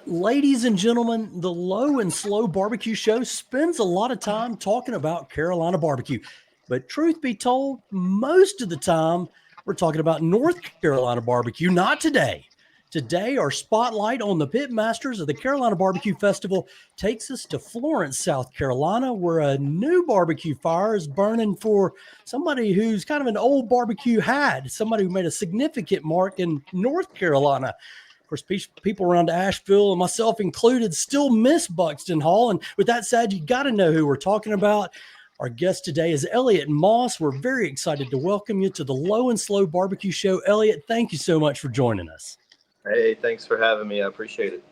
Ladies and gentlemen, the Low and Slow Barbecue Show spends a lot of time talking about Carolina barbecue. But truth be told, most of the time we're talking about North Carolina barbecue. Not today. Today, our spotlight on the pitmasters of the Carolina BBQ Festival takes us to Florence, South Carolina, where a new barbecue fire is burning for somebody who's kind of an old barbecue had, somebody who made a significant mark in North Carolina. Of course, people around Asheville, and myself included, still miss Buxton Hall. And with that said, you got to know who we're talking about. Our guest today is Elliott Moss. We're very excited to welcome you to the Low and Slow Barbecue Show. Elliott, thank you so much for joining us. Hey, thanks for having me. I appreciate it.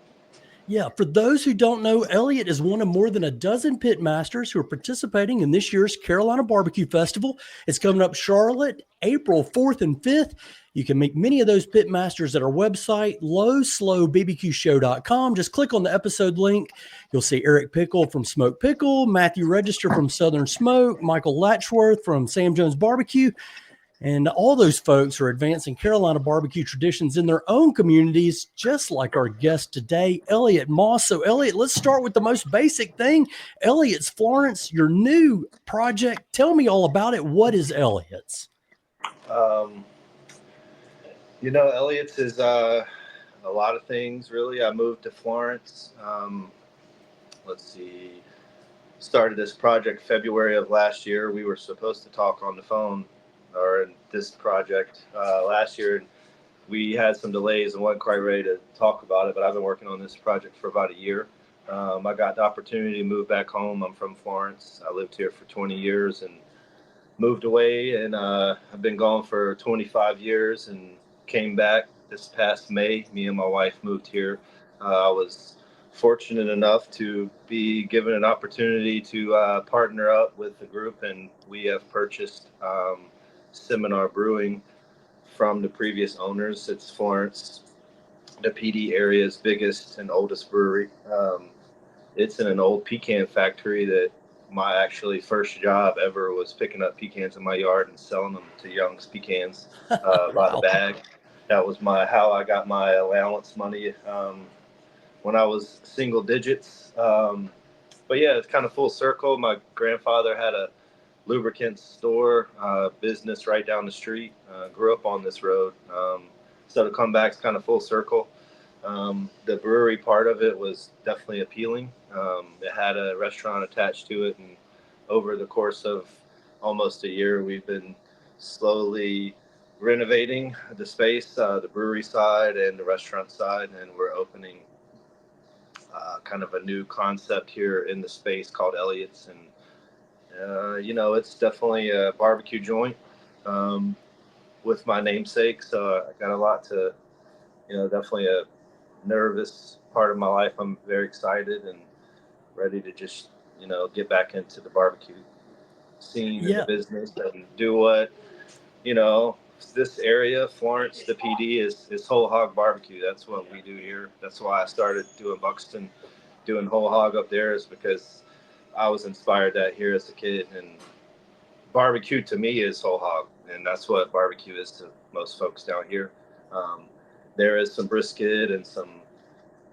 Yeah, for those who don't know, Elliott is one of more than a dozen pitmasters who are participating in this year's Carolina Barbecue Festival. It's coming up Charlotte, April 4th and 5th. You can meet many of those pitmasters at our website, lowslowbbqshow.com. Just click on the episode link. You'll see Eric Pickle from Smoke Pickle, Matthew Register from Southern Smoke, Michael Latchworth from Sam Jones Barbecue. And all those folks are advancing Carolina barbecue traditions in their own communities, just like our guest today, Elliott Moss. So, Elliott, let's start with the most basic thing. Elliott's Florence, your new project. Tell me all about it. What is Elliott's? Um, Elliott's is a lot of things, really. I moved to Florence. Let's see. Started this project February of last year. We were supposed to talk on the phone or in this project last year. We had some delays and wasn't quite ready to talk about it, but I've been working on this project for about a year. I got the opportunity to move back home. I'm from Florence. I lived here for 20 years and moved away, and I've been gone for 25 years and came back this past May. Me and my wife moved here. I was fortunate enough to be given an opportunity to partner up with the group, and we have purchased Seminar Brewing from the previous owners. It's Florence, the Pee Dee area's biggest and oldest brewery. It's in an old pecan factory that my actually first job ever was picking up pecans in my yard and selling them to Young's Pecans by the Wow. bag. That was how I got my allowance money when I was single digits. But yeah, it's kind of full circle. My grandfather had a lubricant store business right down the street. Grew up on this road. So to come back is kind of full circle. The brewery part of it was definitely appealing. It had a restaurant attached to it, and over the course of almost a year, we've been slowly renovating the space, the brewery side and the restaurant side, and we're opening kind of a new concept here in the space called Elliott's. And it's definitely a barbecue joint with my namesake, so I got a lot to, definitely a nervous part of my life. I'm very excited and ready to just, get back into the barbecue scene and the Yeah. business and do what, you know, this area, Florence, the Pee Dee is whole hog barbecue. That's what we do here. That's why I started doing Buxton, doing whole hog up there, is because I was inspired that here as a kid. And barbecue to me is whole hog, and that's what barbecue is to most folks down here. Um, there is some brisket and some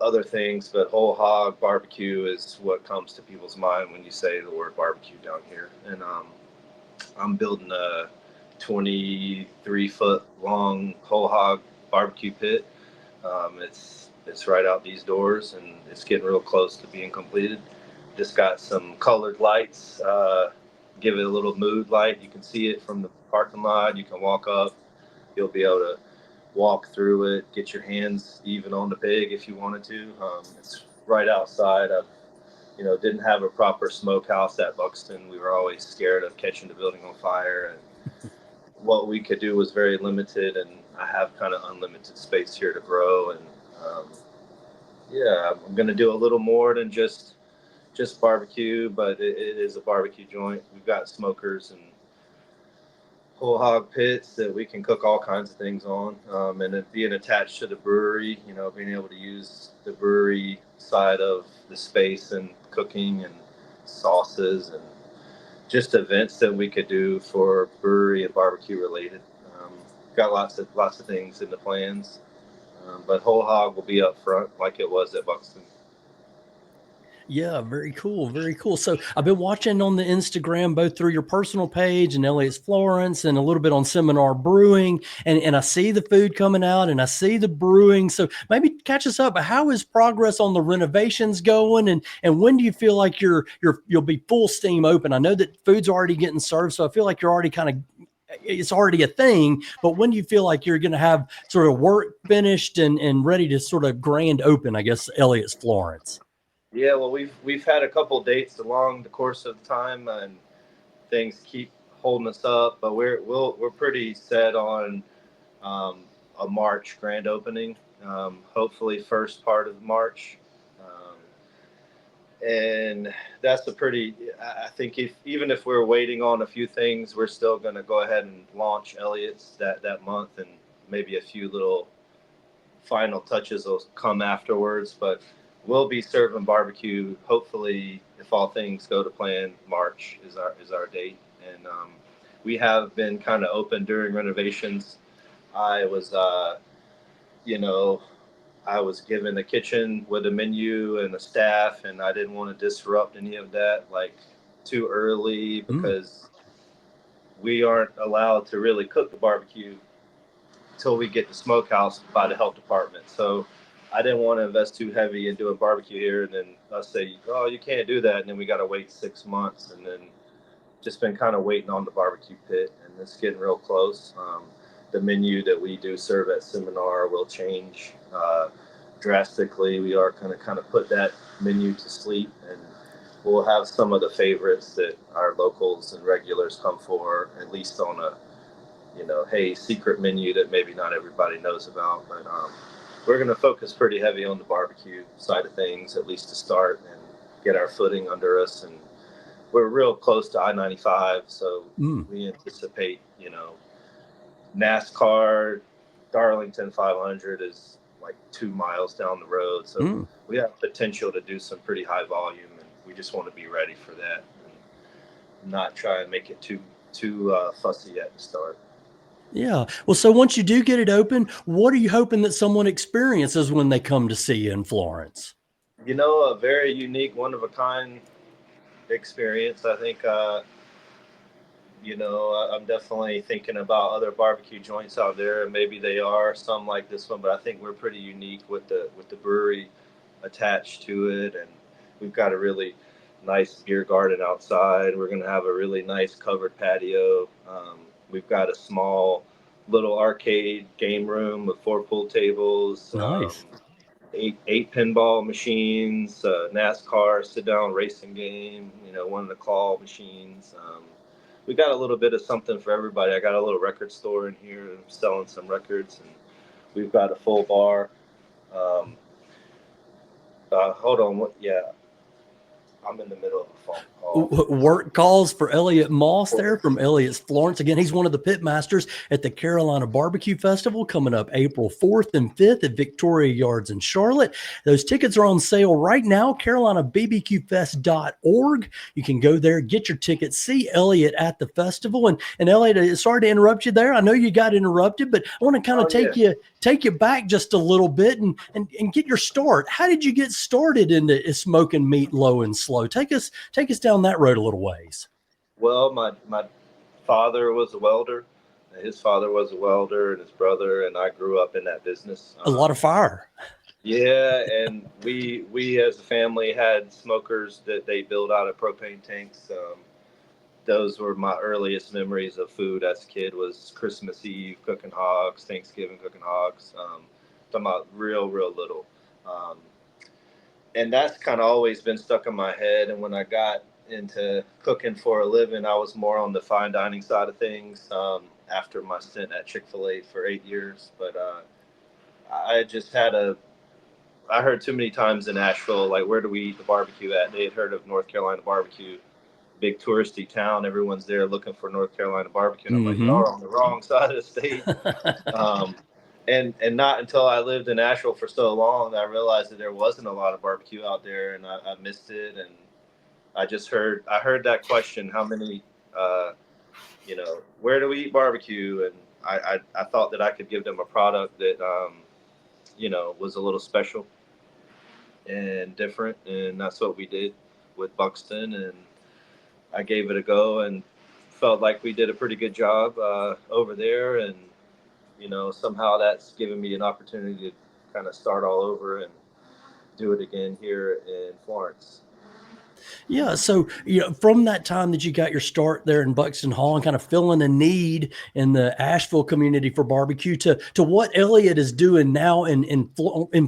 other things, but whole hog barbecue is what comes to people's mind when you say the word barbecue down here. And I'm building a 23-foot long whole hog barbecue pit. It's right out these doors, and it's getting real close to being completed. Just got some colored lights, give it a little mood light. You can see it from the parking lot. You can walk up. You'll be able to walk through it, get your hands even on the pig if you wanted to. It's right outside. Didn't have a proper smokehouse at Buxton. We were always scared of catching the building on fire, and what we could do was very limited. And I have kind of unlimited space here to grow. And um, yeah, I'm going to do a little more than just barbecue, but it is a barbecue joint. We've got smokers and whole hog pits that we can cook all kinds of things on. And it being attached to the brewery, being able to use the brewery side of the space and cooking and sauces and just events that we could do for brewery and barbecue related. Got lots of things in the plans. But whole hog will be up front like it was at Buxton. Yeah, very cool. Very cool. So I've been watching on the Instagram, both through your personal page and Elliott's Florence and a little bit on Seminar Brewing. And I see the food coming out and I see the brewing. So maybe catch us up. How is progress on the renovations going? And when do you feel like you'll be full steam open? I know that food's already getting served, so I feel like you're already kind of it's already a thing, but when do you feel like you're going to have sort of work finished and ready to sort of grand open, I guess, Elliott's Florence? Yeah, well, we've had a couple dates along the course of time, and things keep holding us up. But we're pretty set on um, a March grand opening. Hopefully, first part of March, and that's a pretty. I think if even if we're waiting on a few things, we're still going to go ahead and launch Elliott's that month, and maybe a few little final touches will come afterwards. But we'll be serving barbecue. Hopefully, if all things go to plan, March is our date, and we have been kind of open during renovations. I was, you know, I was given a kitchen with a menu and a staff, and I didn't want to disrupt any of that like too early Mm, because we aren't allowed to really cook the barbecue until we get the smokehouse by the health department. So I didn't want to invest too heavy in doing barbecue here, and then us say, "Oh, you can't do that," and then we got to wait 6 months, and then just been kind of waiting on the barbecue pit, and it's getting real close. The menu that we do serve at Seminar will change drastically. We are going to kind of put that menu to sleep, and we'll have some of the favorites that our locals and regulars come for, at least on a hey, secret menu that maybe not everybody knows about. But we're going to focus pretty heavy on the barbecue side of things, at least to start and get our footing under us. And we're real close to I-95, so mm, we anticipate, NASCAR Darlington 500 is like 2 miles down the road, so mm. we have potential to do some pretty high volume, and we just want to be ready for that and not try and make it too fussy at the start. Yeah. Well, so once you do get it open, what are you hoping that someone experiences when they come to see you in Florence? A very unique, one of a kind experience. I think, I'm definitely thinking about other barbecue joints out there, and maybe they are some like this one, but I think we're pretty unique with the brewery attached to it, and we've got a really nice beer garden outside. We're going to have a really nice covered patio. We've got a small little arcade game room with 4 pool tables. Nice. Eight pinball machines, NASCAR sit down racing game, one of the claw machines. We got a little bit of something for everybody. I got a little record store in here selling some records, and we've got a full bar. Um, Hold on, yeah, I'm in the middle of a phone call. Work calls for Elliott Moss there from Elliott's Florence. Again, he's one of the pitmasters at the Carolina BBQ Festival coming up April 4th and 5th at Victoria Yards in Charlotte. Those tickets are on sale right now, carolinabbqfest.org. You can go there, get your tickets, see Elliott at the festival. And Elliott, sorry to interrupt you there. I know you got interrupted, but I want to kind of Oh yeah. take you back just a little bit and get your start. How did you get started into smoking meat low and slow? Take us down that road a little ways. Well, my father was a welder. His father was a welder, and his brother, and I grew up in that business. A lot of fire. Yeah, and we as a family had smokers that they built out of propane tanks. Those were my earliest memories of food as a kid. Was Christmas Eve cooking hogs, Thanksgiving cooking hogs. Talking about real little, um, and that's kind of always been stuck in my head. And when I got into cooking for a living, I was more on the fine dining side of things. After my stint at Chick-fil-A for 8 years, but I just had a I heard too many times in Asheville, like, where do we eat the barbecue at? They had heard of North Carolina barbecue, big touristy town. Everyone's there looking for North Carolina barbecue. And I'm like, y'all Mm-hmm. are on the wrong side of the state. Um, and not until I lived in Asheville for so long, I realized that there wasn't a lot of barbecue out there, and I missed it. And I heard that question, how many, where do we eat barbecue? And I thought that I could give them a product that, was a little special and different, and that's what we did with Buxton. And I gave it a go and felt like we did a pretty good job over there. And somehow that's given me an opportunity to kind of start all over and do it again here in Florence. Yeah. So, from that time that you got your start there in Buxton Hall and kind of filling a need in the Asheville community for barbecue to what Elliot is doing now in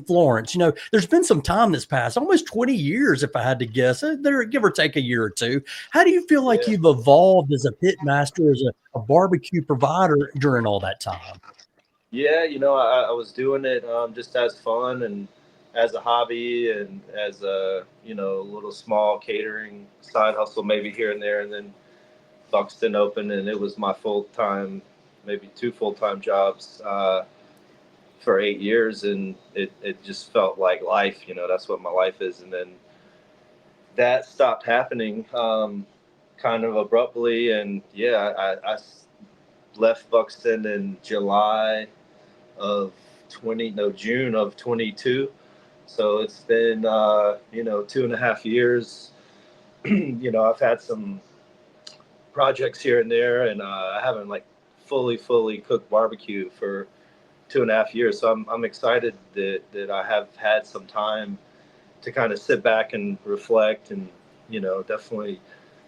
Florence, there's been some time that's passed, almost 20 years, if I had to guess, there, give or take a year or two. How do you feel like Yeah. you've evolved as a pit master, as a barbecue provider during all that time? Yeah, I was doing it just as fun and as a hobby and as a, little small catering side hustle maybe here and there. And then Buxton opened and it was my full time, maybe two full time jobs for 8 years. And it just felt like life, that's what my life is. And then that stopped happening kind of abruptly. And yeah, I left Buxton in July of 20 no June of 22. So it's been 2.5 years. I've had some projects here and there, and I haven't like fully cooked barbecue for 2.5 years. So I'm excited that I have had some time to kind of sit back and reflect, and definitely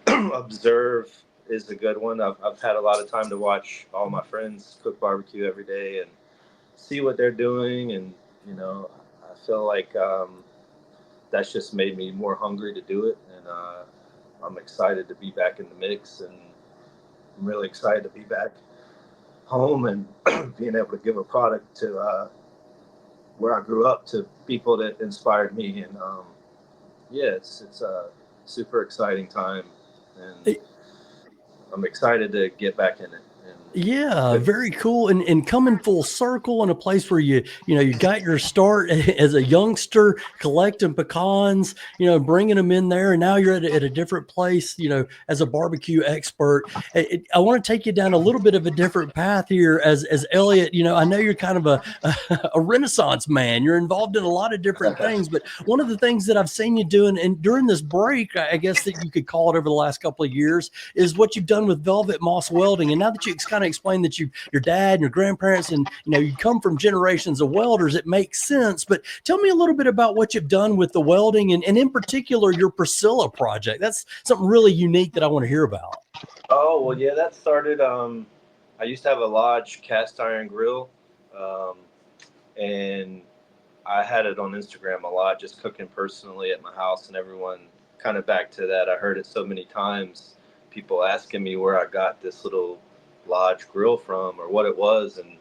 observe is a good one. I've had a lot of time to watch all my friends cook barbecue every day and see what they're doing. And I feel like that's just made me more hungry to do it. And I'm excited to be back in the mix, and I'm really excited to be back home and being able to give a product to where I grew up, to people that inspired me. And yeah, it's a super exciting time, and I'm excited to get back in it. And Yeah, good. very cool. And coming full circle in a place where you got your start as a youngster collecting pecans, bringing them in there. And now you're at a different place, as a barbecue expert. I want to take you down a little bit of a different path here as Elliot. I know you're kind of a Renaissance man. You're involved in a lot of different things, but one of the things that I've seen you doing, and during this break, I guess that you could call it, over the last couple of years, is what you've done with Velvet Moss Welding. And now that you kind of explained that your dad and your grandparents, and you come from generations of welders, it makes sense. But tell me a little bit about what you've done with the welding, and in particular your Priscilla project. That's something really unique that I want to hear about. Oh well, yeah, that started. I used to have a Lodge cast iron grill, um, and I had it on Instagram a lot, just cooking personally at my house, and everyone kind of back to that. I heard it so many times, people asking me where I got this little Lodge grill from or what it was, and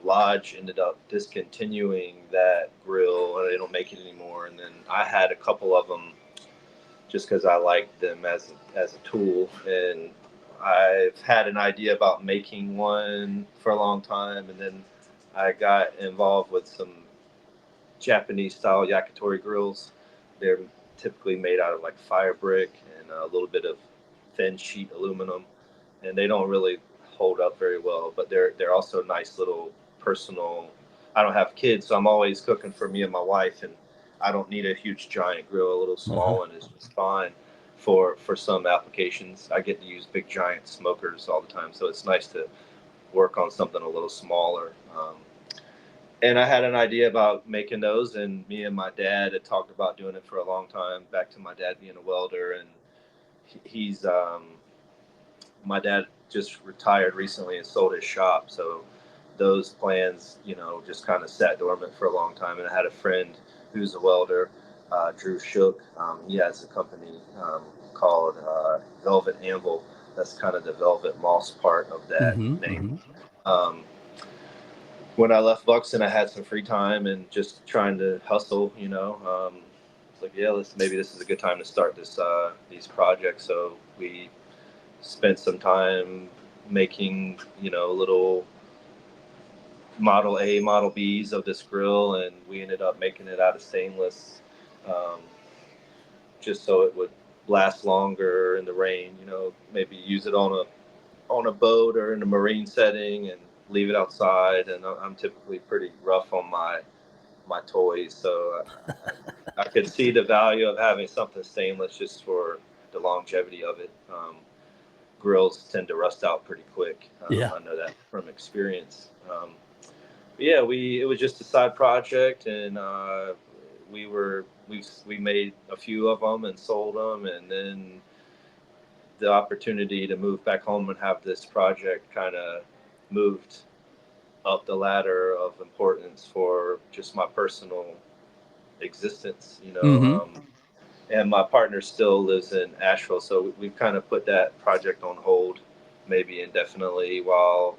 Lodge ended up discontinuing that grill, and they don't make it anymore. And then I had a couple of them just because I liked them as a tool, and I've had an idea about making one for a long time, and then I got involved with some Japanese style yakitori grills. They're typically made out of like fire brick and a little bit of thin sheet aluminum, and they don't really hold up very well. But they're also nice little personal. I don't have kids, so I'm always cooking for me and my wife, and I don't need a huge giant grill. A little Uh-huh. small one is just fine for some applications. I get to use big giant smokers all the time, so it's nice to work on something a little smaller. And I had an idea about making those, and me and my dad had talked about doing it for a long time. Back to my dad being a welder, and he's my dad just retired recently and sold his shop, so those plans, just kind of sat dormant for a long time. And I had a friend who's a welder, Drew Shook. He has a company called Velvet Anvil. That's kind of the Velvet Moss part of that Mm-hmm, name. mm-hmm. Um, when I left Buxton, I had some free time and just trying to hustle. It's like, yeah, maybe this is a good time to start these projects. So we spent some time making, little Model A, Model Bs of this grill, and we ended up making it out of stainless, um, just so it would last longer in the rain. Maybe use it on a boat or in a marine setting and leave it outside. And I'm typically pretty rough on my my toys. So I could see the value of having something stainless just for the longevity of it. Grills tend to rust out pretty quick. Yeah. I know that from experience. Yeah, it was just a side project, and we made a few of them and sold them, and then the opportunity to move back home and have this project kind of moved up the ladder of importance for just my personal existence, Mm-hmm. and my partner still lives in Asheville, so we've kind of put that project on hold, maybe indefinitely, while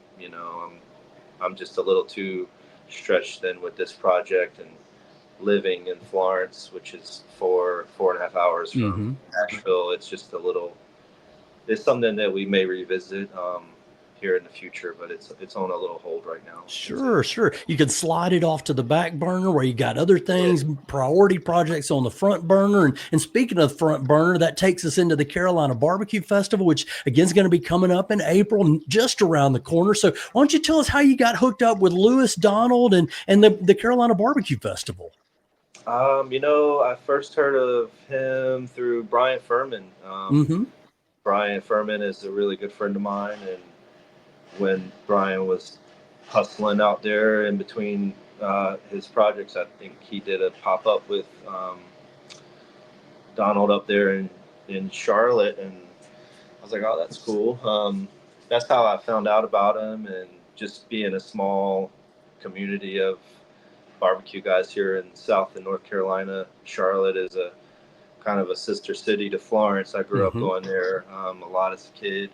I'm just a little too stretched thin with this project and living in Florence, which is 4.5 hours from Mm-hmm. Asheville. It's just a little. It's something that we may revisit here in the future, but it's on a little hold right now. Sure, sure. You can slide it off to the back burner where you got other things, priority projects on the front burner. And speaking of front burner, that takes us into the Carolina BBQ Festival, which again is going to be coming up in April, just around the corner. So why don't you tell us how you got hooked up with Lewis Donald and the Carolina BBQ Festival? I first heard of him through Brian Furman. Mm-hmm. Brian Furman is a really good friend of mine, and when Brian was hustling out there in between his projects, I think he did a pop up with Donald up there in Charlotte, and I was like, oh, that's cool. That's how I found out about him, and just being a small community of barbecue guys here in South and North Carolina. Charlotte is a kind of a sister city to Florence. I grew up Mm-hmm. going there a lot as a kid,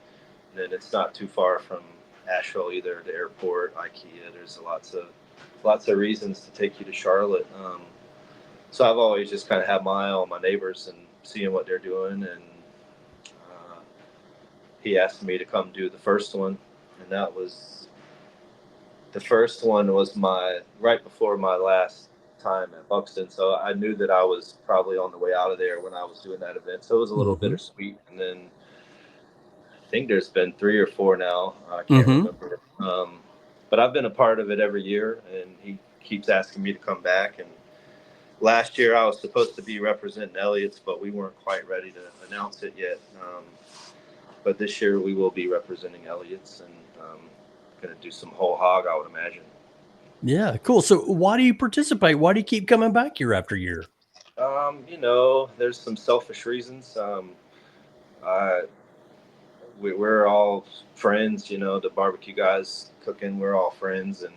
and then it's not too far from Asheville either. The airport, IKEA. There's lots of reasons to take you to Charlotte. So I've always just kind of had my eye on my neighbors and seeing what they're doing, and uh, he asked me to come do the first one, and that was the first one was my right before my last time at Buxton, so I knew that I was probably on the way out of there when I was doing that event. So it was a little Mm-hmm. bittersweet. And then I think there's been 3 or 4 now. I can't Mm-hmm. remember. But I've been a part of it every year, and he keeps asking me to come back. And last year I was supposed to be representing Elliott's, but we weren't quite ready to announce it yet. But this year we will be representing Elliott's, and going to do some whole hog, I would imagine. Yeah, cool. So why do you participate? Why do you keep coming back year after year? There's some selfish reasons. I, we're all friends, the barbecue guys cooking, we're all friends, and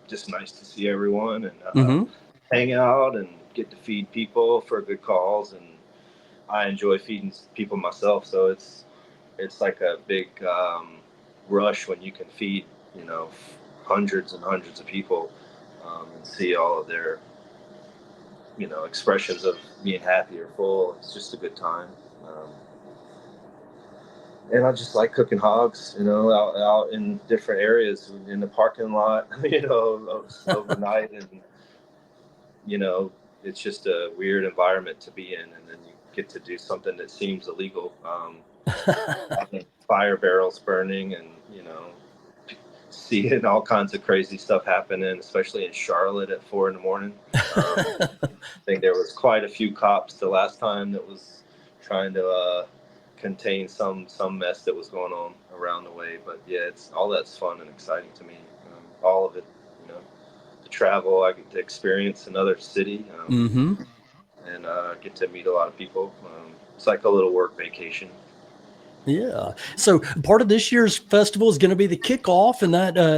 just nice to see everyone and Mm-hmm. hang out and get to feed people for good calls. And I enjoy feeding people myself, so it's like a big rush when you can feed, hundreds and hundreds of people, and see all of their expressions of being happy or full. It's just a good time. Um, and I just like cooking hogs, out in different areas in the parking lot, overnight. And, you know, it's just a weird environment to be in. And then you get to do something that seems illegal. Having fire barrels burning and, seeing all kinds of crazy stuff happening, especially in Charlotte at 4 in the morning. I think there was quite a few cops the last time that was trying to contain some mess that was going on around the way. But yeah, it's all that's fun and exciting to me. All of it, the travel, I get to experience another city, Mm-hmm. and get to meet a lot of people. It's like a little work vacation. Yeah. So part of this year's festival is going to be the kickoff, and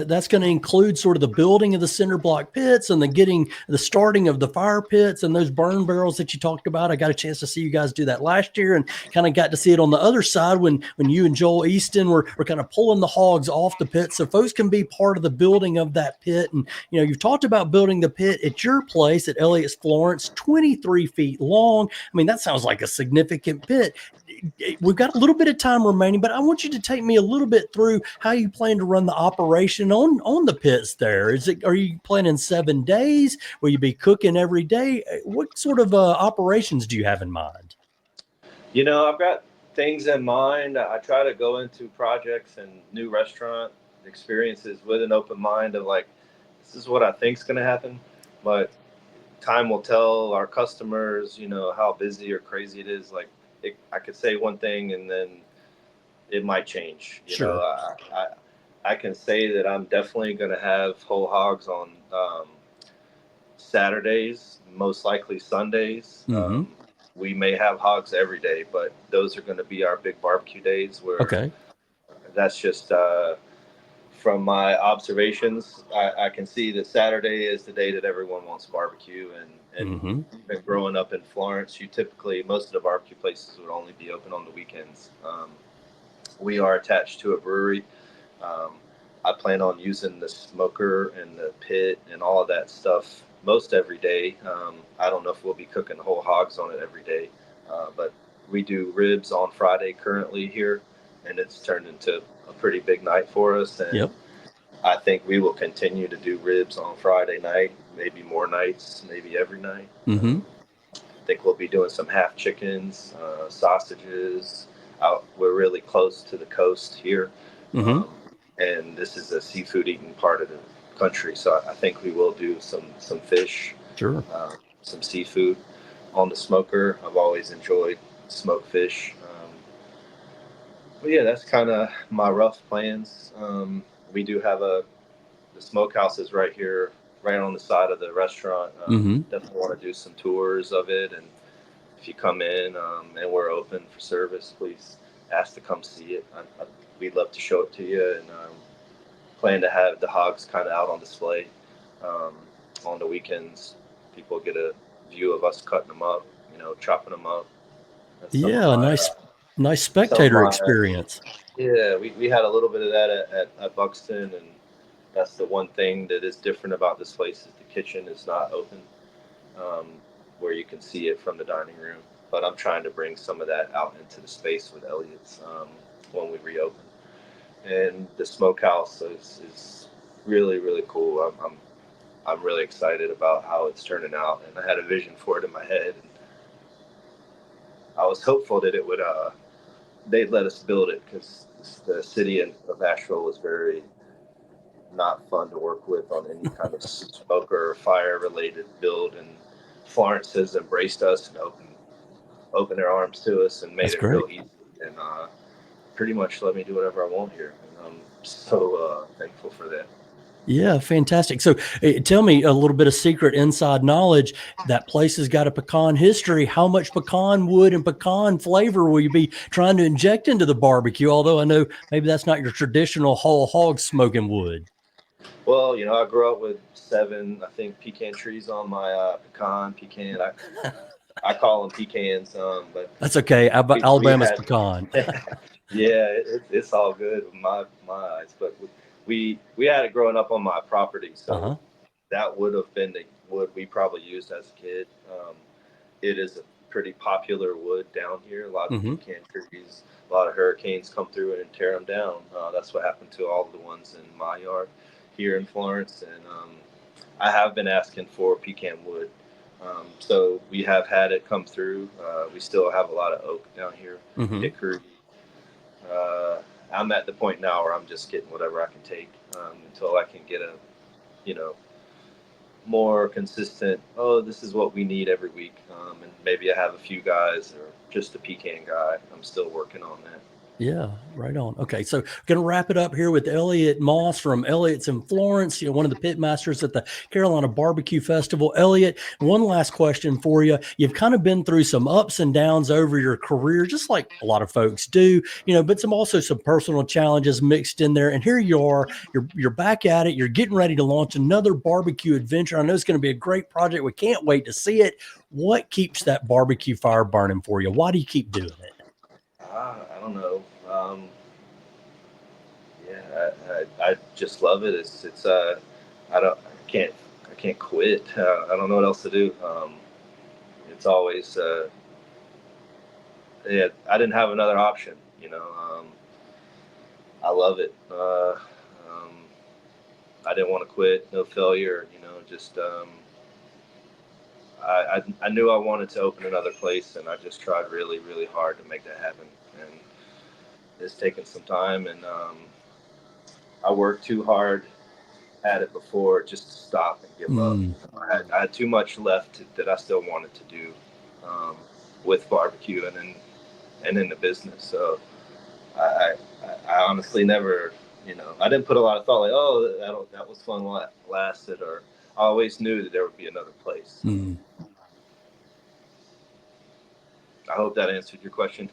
that's going to include sort of the building of the cinder block pits and the starting of the fire pits and those burn barrels that you talked about. I got a chance to see you guys do that last year, and kind of got to see it on the other side when you and Joel Easton were kind of pulling the hogs off the pit, so folks can be part of the building of that pit. And you've talked about building the pit at your place at Elliott's Florence, 23 feet long. I mean, that sounds like a significant pit. We've got a little bit of time remaining, but I want you to take me a little bit through how you plan to run the operation on the pits there. Are you planning 7 days? Will you be cooking every day? What sort of operations do you have in mind? I've got things in mind. I try to go into projects and new restaurant experiences with an open mind of like this is what I think's going to happen, but time will tell our customers, how busy or crazy it is. Like I could say one thing and then it might change. Sure. I can say that I'm definitely going to have whole hogs on Saturdays, most likely Sundays. Mm-hmm. We may have hogs every day, but those are going to be our big barbecue days where Okay. that's just from my observations. I can see that Saturday is the day that everyone wants barbecue. And Mm-hmm. even growing up in Florence, most of the barbecue places would only be open on the weekends. We are attached to a brewery. Um, I plan on using the smoker and the pit and all of that stuff most every day. I don't know if we'll be cooking whole hogs on it every day, but we do ribs on Friday currently here, and it's turned into a pretty big night for us. And Yep. I think we will continue to do ribs on Friday night, maybe more nights, maybe every night. Mm-hmm. I think we'll be doing some half chickens, sausages. We're really close to the coast here, Mm-hmm. um, and this is a seafood eating part of the country. So I think we will do some fish, Sure. some seafood on the smoker. I've always enjoyed smoked fish. But yeah, that's kind of my rough plans. We do have the smokehouse is right here, right on the side of the restaurant. Mm-hmm. Definitely want to do some tours of it, and if you come in and we're open for service, please ask to come see it. We'd love to show it to you, and plan to have the hogs kind of out on display um, on the weekends. People get a view of us cutting them up, chopping them up. That's Yeah. Nice some of spectator my experience. yeah. We had a little bit of that at Buxton, and that's the one thing that is different about this place is the kitchen is not open, um, where you can see it from the dining room. But I'm trying to bring some of that out into the space with Elliott's when we reopen. And the smokehouse is really really cool. I'm really excited about how it's turning out, and I had a vision for it in my head. And I was hopeful that it would they'd let us build it because the city of Asheville was very not fun to work with on any kind of smoke or fire related build. And Florence has embraced us and opened their arms to us and made That's it great. real easy, and pretty much let me do whatever I want here. And I'm so thankful for that. Yeah, fantastic. So tell me a little bit of secret inside knowledge. That place has got a pecan history. How much pecan wood and pecan flavor will you be trying to inject into the barbecue? Although I know maybe that's not your traditional whole hog smoking wood. Well, I grew up with 7, I think, pecan trees on my pecan. I call them pecans, but That's okay. we Alabama's had pecan. yeah, it's all good in my eyes. But we had it growing up on my property, so Uh-huh. that would have been the wood we probably used as a kid. It is a pretty popular wood down here. A lot of Hmm. pecan trees, a lot of hurricanes come through and tear them down. That's what happened to all the ones in my yard here in Florence. And I have been asking for pecan wood. So we have had it come through. We still have a lot of oak down here, Hmm. hickory. Uh, I'm at the point now where I'm just getting whatever I can take until I can get a, you know, more consistent. Oh, this is what we need every week, and maybe I have a few guys or just a pecan guy. I'm still working on that. Yeah, right on. Okay, so going to wrap it up here with Elliott Moss from Elliott's in Florence, one of the pitmasters at the Carolina BBQ Festival. Elliott, one last question for you. You've kind of been through some ups and downs over your career, just like a lot of folks do, but some personal challenges mixed in there. And here you are, you're back at it. You're getting ready to launch another barbecue adventure. I know it's going to be a great project. We can't wait to see it. What keeps that barbecue fire burning for you? Why do you keep doing it? I don't know. Yeah, I just love it. I can't quit. I don't know what else to do. It's always yeah. I didn't have another option. I love it. I didn't want to quit. No failure. Just I knew I wanted to open another place, and I just tried really, really hard to make that happen. And it's taken some time, and I worked too hard had it before, just to stop and give up. I had too much left that I still wanted to do with barbecue and in the business. So I honestly never, I didn't put a lot of thought like, oh, that was fun while it lasted, or I always knew that there would be another place. I hope that answered your question.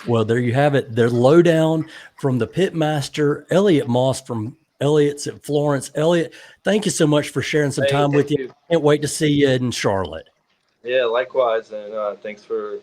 Well, there you have it. The lowdown from the pitmaster, Elliott Moss from Elliott's at Florence. Elliot, thank you so much for sharing some time with you. Can't wait to see you in Charlotte. Yeah, likewise. And thanks for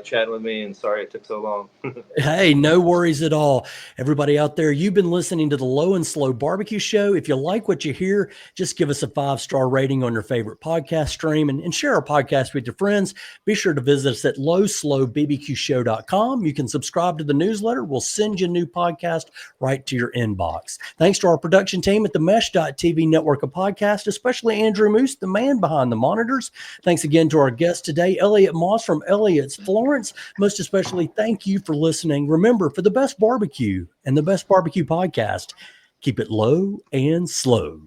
chatting with me, and sorry it took so long. Hey, no worries at all. Everybody out there, you've been listening to the Low and Slow Barbecue Show. If you like what you hear, just give us a 5-star rating on your favorite podcast stream and share our podcast with your friends. Be sure to visit us at lowslowbbqshow.com. You can subscribe to the newsletter. We'll send you a new podcast right to your inbox. Thanks to our production team at the Mesh.tv network of podcasts, especially Andrew Moose, the man behind the monitors. Thanks again to our guest today, Elliott Moss from Elliott's Florence. Most especially, thank you for listening. Remember, for the best barbecue and the best barbecue podcast, keep it low and slow.